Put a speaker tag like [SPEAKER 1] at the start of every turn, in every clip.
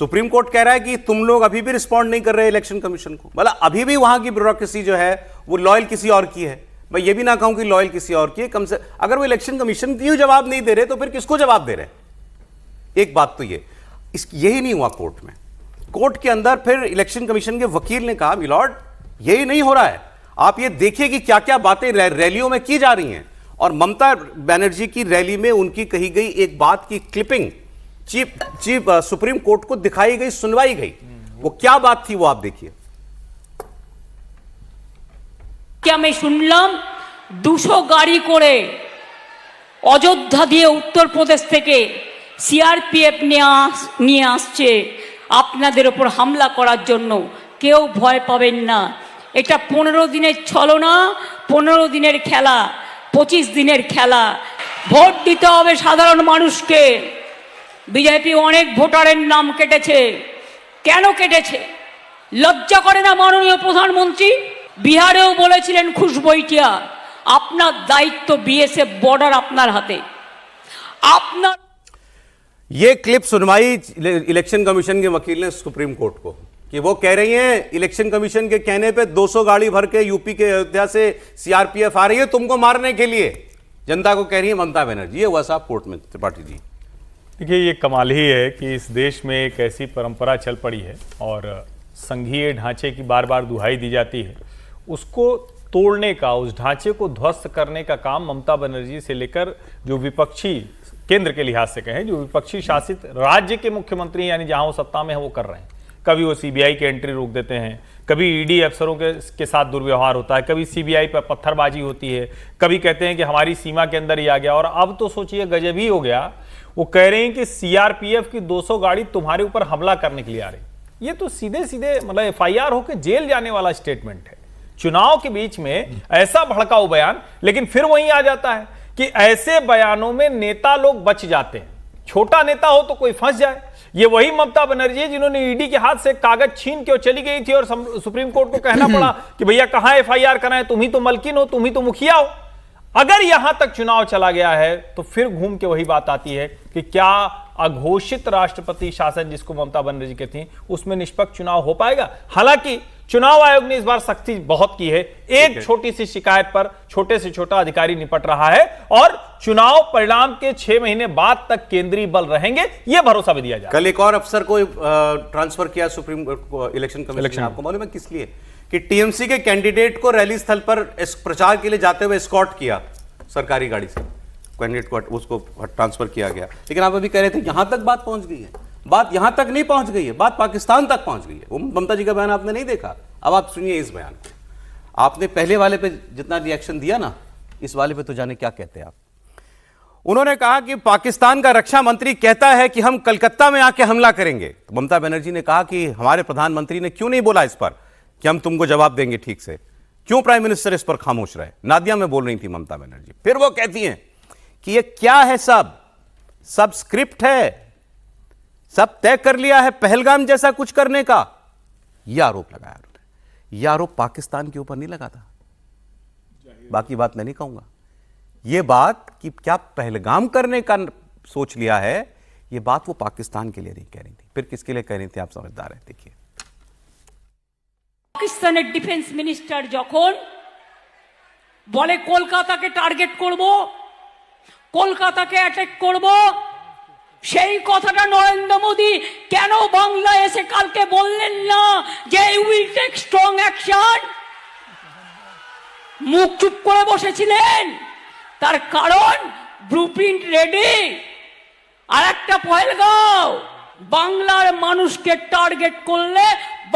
[SPEAKER 1] Supreme court कह रहा है कि तुम लोग अभी भी रिस्पॉन्ड नहीं कर रहे इलेक्शन कमीशन को, मतलब अभी भी वहां की ब्यूरोक्रेसी जो है वो लॉयल किसी और की है। मैं ये भी ना कहूं कि लॉयल किसी और की है, कम से अगर वो इलेक्शन कमीशन की जवाब नहीं दे रहे तो फिर किसको जवाब दे रहे? एक बात तो ये यही नहीं हुआ कोर्ट में। कोर्ट के अंदर फिर इलेक्शन कमीशन के वकील ने कहा मिलॉर्ड यही नहीं हो रहा है, आप ये देखिए कि क्या क्या बातें रैलियों में की जा रही हैं। और ममता बनर्जी की रैली में उनकी कही गई एक बात की क्लिपिंग चीफ सुप्रीम कोर्ट को दिखाई गई, सुनवाई गई। वो क्या बात थी वो आप देखिए।
[SPEAKER 2] क्या मैं শুনলাম 200 গাড়ি করে অযোধ্যা দিয়ে উত্তরপ্রদেশ থেকে সিআরপিএফ নিয়ে আসছে আপনাদের উপর হামলা করার জন্য। কেউ ভয় পাবেন না, এটা 15 দিনের ছলনা, 15 দিনের খেলা, 25 দিনের খেলা। ভোট দিতে হবে সাধারণ মানুষকে। বিজেপি অনেক ভোটারের নাম কেটেছে। কেন কেটেছে? লজ্জা করে না মাননীয় প্রধানমন্ত্রী? বিহারেও বলেছিলেন খুশবইটিয়া আপনার দায়িত্ব, বিএসএফ বর্ডার আপনার হাতে। আপনার
[SPEAKER 1] ये क्लिप सुनवाई इलेक्शन कमीशन के वकील ने सुप्रीम कोर्ट को कि वो कह रही हैं इलेक्शन कमीशन के कहने पे 200 गाड़ी भर के यूपी के अयोध्या से सीआरपीएफ आ रही है तुमको मारने के लिए, जनता को कह रही है ममता बनर्जी। ये हुआ साहब कोर्ट में त्रिपाठी जी।
[SPEAKER 3] देखिए ये कमाल ही है कि इस देश में एक ऐसी परंपरा चल पड़ी है और संघीय ढांचे की बार बार दुहाई दी जाती है, उसको तोड़ने का, उस ढांचे को ध्वस्त करने का काम ममता बनर्जी से लेकर जो विपक्षी, केंद्र के लिहाज से कहें, जो विपक्षी शासित राज्य के मुख्यमंत्री यानी जहां वो सत्ता में है वो कर रहे हैं। कभी वो सीबीआई की एंट्री रोक देते हैं, कभी ईडी अफसरों के साथ दुर्व्यवहार होता है, कभी सीबीआई पर पत्थरबाजी होती है, कभी कहते हैं कि हमारी सीमा के अंदर ही आ गया। और अब तो सोचिए गजब ही हो गया, वो कह रहे हैं कि सीआरपीएफ की 200 गाड़ी तुम्हारे ऊपर हमला करने के लिए आ रही। ये तो सीधे सीधे मतलब एफआईआर होकर जेल जाने वाला स्टेटमेंट है। चुनाव के बीच में ऐसा भड़काऊ बयान, लेकिन फिर वहीं आ जाता है कि ऐसे बयानों में नेता लोग बच जाते हैं। छोटा नेता हो तो कोई फंस जाए। ये वही ममता बनर्जी है जिन्होंने ईडी के हाथ से कागज छीन के चली गई थी और सुप्रीम कोर्ट को कहना पड़ा कि भैया कहां एफआईआर कराएं, तुम ही तो मलकिन हो, तुम ही तो मुखिया हो। अगर यहां तक चुनाव चला गया है तो फिर घूम के वही बात आती है कि क्या अघोषित राष्ट्रपति शासन जिसको ममता बनर्जी कहती हैं उसमें निष्पक्ष चुनाव हो पाएगा? हालांकि चुनाव आयोग ने इस बार सख्ती बहुत की है। एक छोटी सी शिकायत पर छोटे से छोटा अधिकारी निपट रहा है और चुनाव परिणाम के 6 महीने बाद तक केंद्रीय बल रहेंगे, यह भरोसा भी दिया जाए।
[SPEAKER 1] कल एक और अफसर को ट्रांसफर किया सुप्रीम इलेक्शन कमीशन, आपको मालूम है किस लिए? कि टीएमसी के कैंडिडेट को रैली स्थल पर प्रचार के लिए जाते हुए एस्कॉर्ट किया सरकारी गाड़ी से, कैंडिडेट को उसको ट्रांसफर किया गया। लेकिन आप अभी कह रहे थे यहां तक बात पहुंच गई है। बात यहां तक नहीं पहुंच गई है, बात पाकिस्तान तक पहुंच गई है। वो ममता जी का बयान आपने नहीं देखा, अब आप सुनिए इस बयान को। आपने पहले वाले पे जितना रिएक्शन दिया ना, इस वाले पे तो जाने क्या कहते हैं आप। उन्होंने कहा कि पाकिस्तान का रक्षा मंत्री कहता है कि हम कलकत्ता में आके हमला करेंगे। तो ममता बनर्जी ने कहा कि हमारे प्रधानमंत्री ने क्यों नहीं बोला इस पर कि हम तुमको जवाब देंगे ठीक से, क्यों प्राइम मिनिस्टर इस पर खामोश रहे? नादिया में बोल रही थी ममता बनर्जी। फिर वो कहती हैं कि ये क्या है, सब स्क्रिप्ट है, सब तय कर लिया है पहलगाम जैसा कुछ करने का। यह आरोप लगाया उन्होंने। यह आरोप पाकिस्तान के ऊपर नहीं लगा था, बाकी बात मैं नहीं कहूंगा। यह बात कि क्या पहलगाम करने का सोच लिया है, यह बात वो पाकिस्तान के लिए नहीं कह रही थी। फिर किसके लिए कह रही थी आप समझदार हैं, देखिए।
[SPEAKER 2] পাকিস্তানের ডিফেন্স মিনিস্টার যখন বলে কলকাতাকে টার্গেট করব, কলকাতাকে অ্যাটাক করব, সেই কথাটা নরেন্দ্র মোদী কেন বাংলায় এসে কালকে বললেন না যে উইল টেক স্ট্রং অ্যাকশন? মুখ চুপ করে বসেছিলেন। তার কারণ ব্লুপ্রিন্ট রেডি, আর একটা পহেলগাঁও। বাংলার মানুষকে টার্গেট করলে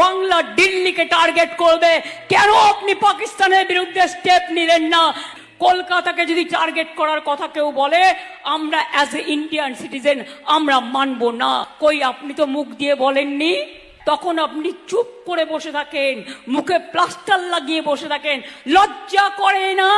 [SPEAKER 2] বাংলা দিল্লিকে টার্গেট করবে। কেন আপনি পাকিস্তানের বিরুদ্ধে স্টেপ নিলেন না? কলকাতাকে যদি টার্গেট করার কথা কেউ বলে, আমরা অ্যাজ এ ইন্ডিয়ান সিটিজেন আমরা মানব না। কই আপনি তো মুখ দিয়ে বলেননি, তখন আপনি চুপ করে বসে থাকেন, মুখে প্লাস্টার লাগিয়ে বসে থাকেন। লজ্জা করে না?